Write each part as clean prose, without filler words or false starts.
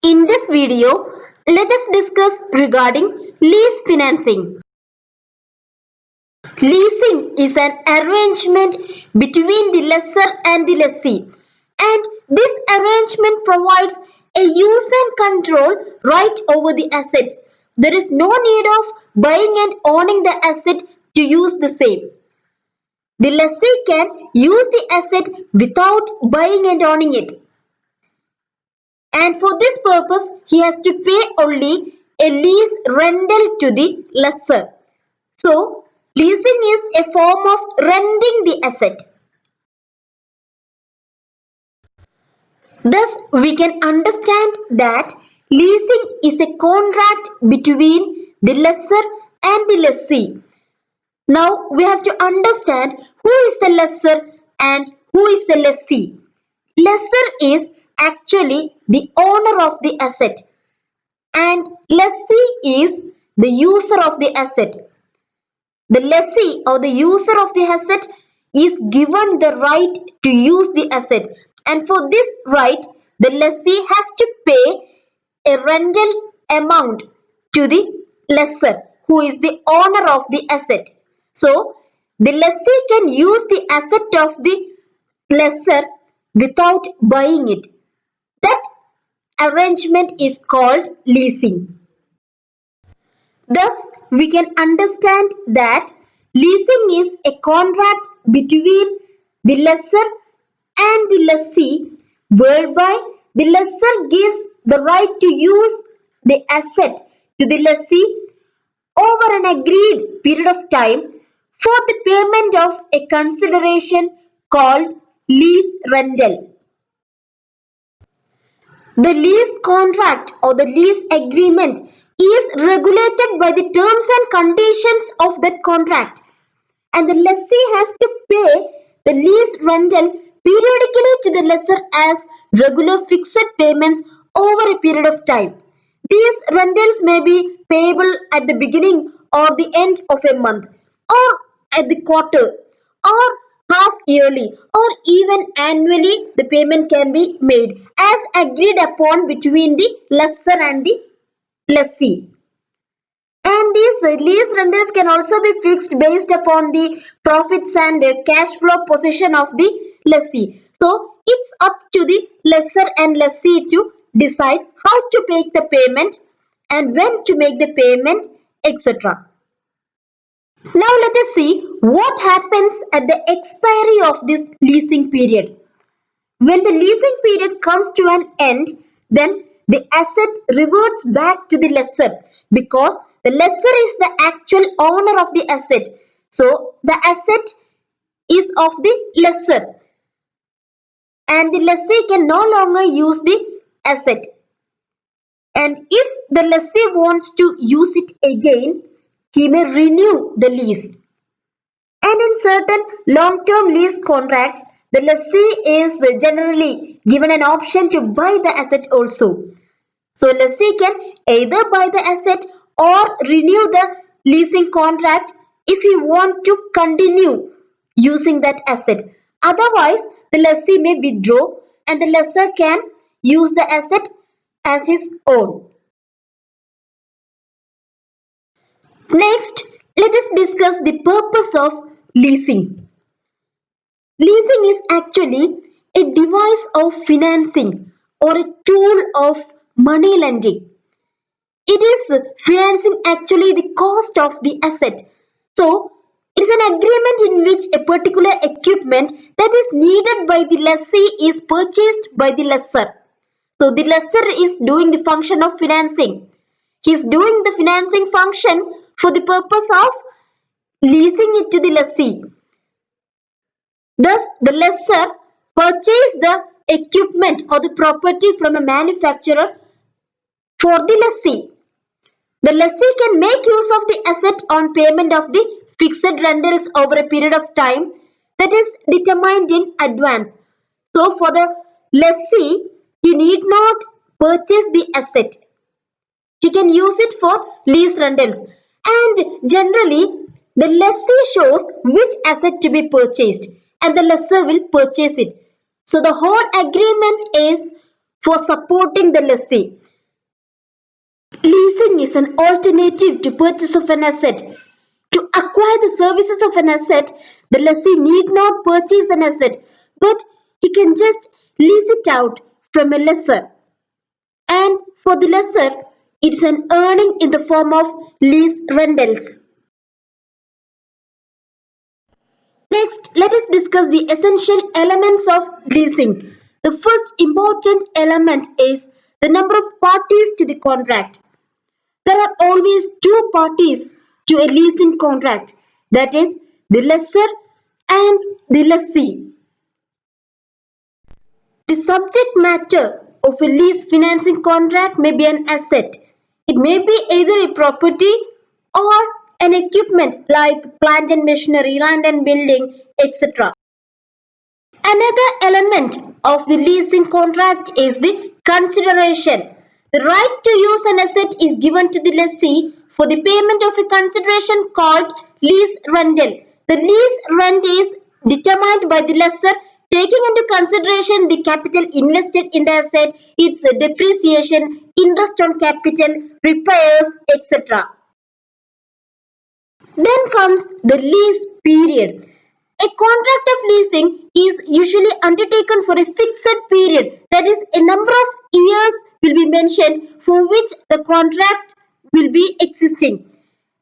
In this video, let us discuss regarding lease financing. Leasing is an arrangement between the lessor and the lessee, and this arrangement provides a use and control right over the assets. There is no need of buying and owning the asset to use the same. The lessee can use the asset without buying and owning it. And for this purpose, he has to pay only a lease rental to the lessor. So, leasing is a form of renting the asset. Thus, we can understand that leasing is a contract between the lessor and the lessee. Now, we have to understand who is the lessor and who is the lessee. Lessor is actually the owner of the asset, and lessee is the user of the asset. The lessee or the user of the asset is given the right to use the asset, and for this right, the lessee has to pay a rental amount to the lessor, who is the owner of the asset. So, the lessee can use the asset of the lessor without buying it. That arrangement is called leasing. Thus, we can understand that leasing is a contract between the lessor and the lessee, whereby the lessor gives the right to use the asset to the lessee over an agreed period of time for the payment of a consideration called lease rental. The lease contract or the lease agreement is regulated by the terms and conditions of that contract, and the lessee has to pay the lease rental periodically to the lessor as regular fixed payments over a period of time. These rentals may be payable at the beginning or the end of a month, or at the quarter, or half yearly, or even annually. The payment can be made as agreed upon between the lessor and the lessee. And these lease rentals can also be fixed based upon the profits and cash flow position of the lessee. So it's up to the lessor and lessee to decide how to make the payment and when to make the payment, etc. Now let us see what happens at the expiry of this leasing period. When the leasing period comes to an end, then the asset reverts back to the lessor, because the lessor is the actual owner of the asset. So the asset is of the lessor, and the lessee can no longer use the asset. And if the lessee wants to use it again, he may renew the lease. And in certain long-term lease contracts, the lessee is generally given an option to buy the asset also. So lessee can either buy the asset or renew the leasing contract if he want to continue using that asset. Otherwise, the lessee may withdraw and the lessor can use the asset as his own. Next, let us discuss the purpose of leasing. Leasing is actually a device of financing or a tool of money lending. It is financing actually the cost of the asset. So, it is an agreement in which a particular equipment that is needed by the lessee is purchased by the lessor. So, the lessor is doing the function of financing. He is doing the financing function for the purpose of leasing it to the lessee. Thus, the lessor purchased the equipment or the property from a manufacturer for the lessee. The lessee can make use of the asset on payment of the fixed rentals over a period of time that is determined in advance. So, for the lessee, he need not purchase the asset. He can use it for lease rentals. And generally, the lessee shows which asset to be purchased, and the lessor will purchase it. So the whole agreement is for supporting the lessee. Leasing is an alternative to purchase of an asset. To acquire the services of an asset, the lessee need not purchase an asset, but he can just lease it out from a lessor. And for the lessor, it's an earning in the form of lease rentals. Next, let us discuss the essential elements of leasing. The first important element is the number of parties to the contract. There are always two parties to a leasing contract, that is, the lessor and the lessee. The subject matter of a lease financing contract may be an asset. It may be either a property or an equipment like plant and machinery, land and building, etc. Another element of the leasing contract is the consideration. The right to use an asset is given to the lessee for the payment of a consideration called lease rental. The lease rent is determined by the lessor taking into consideration the capital invested in the asset, its depreciation, interest on capital, repairs, etc. Then comes the lease period. A contract of leasing is usually undertaken for a fixed period, that is, a number of years will be mentioned for which the contract will be existing.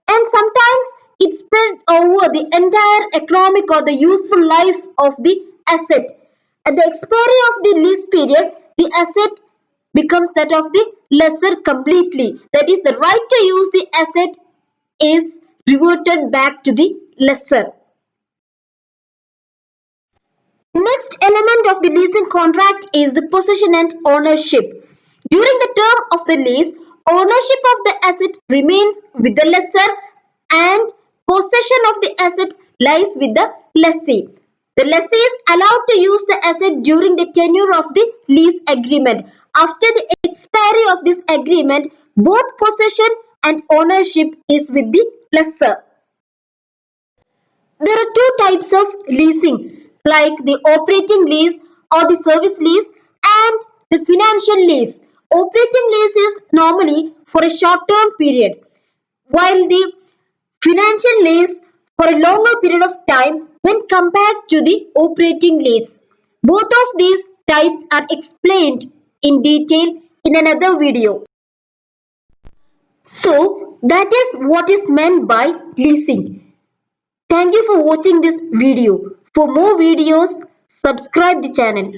And sometimes it's spread over the entire economic or the useful life of the asset. At the expiry of the lease period, the asset becomes that of the lessor completely. That is, the right to use the asset is reverted back to the lessor. Next element of the leasing contract is the possession and ownership. During the term of the lease, ownership of the asset remains with the lessor and possession of the asset lies with the lessee. The lessee is allowed to use the asset during the tenure of the lease agreement. After the expiry of this agreement, both possession and ownership is with the lessor. There are two types of leasing, like the operating lease or the service lease and the financial lease. Operating lease is normally for a short-term period, while the financial lease for a longer period of time when compared to the operating lease. Both of these types are explained in detail in another video. So, that is what is meant by leasing. Thank you for watching this video. For more videos, subscribe the channel.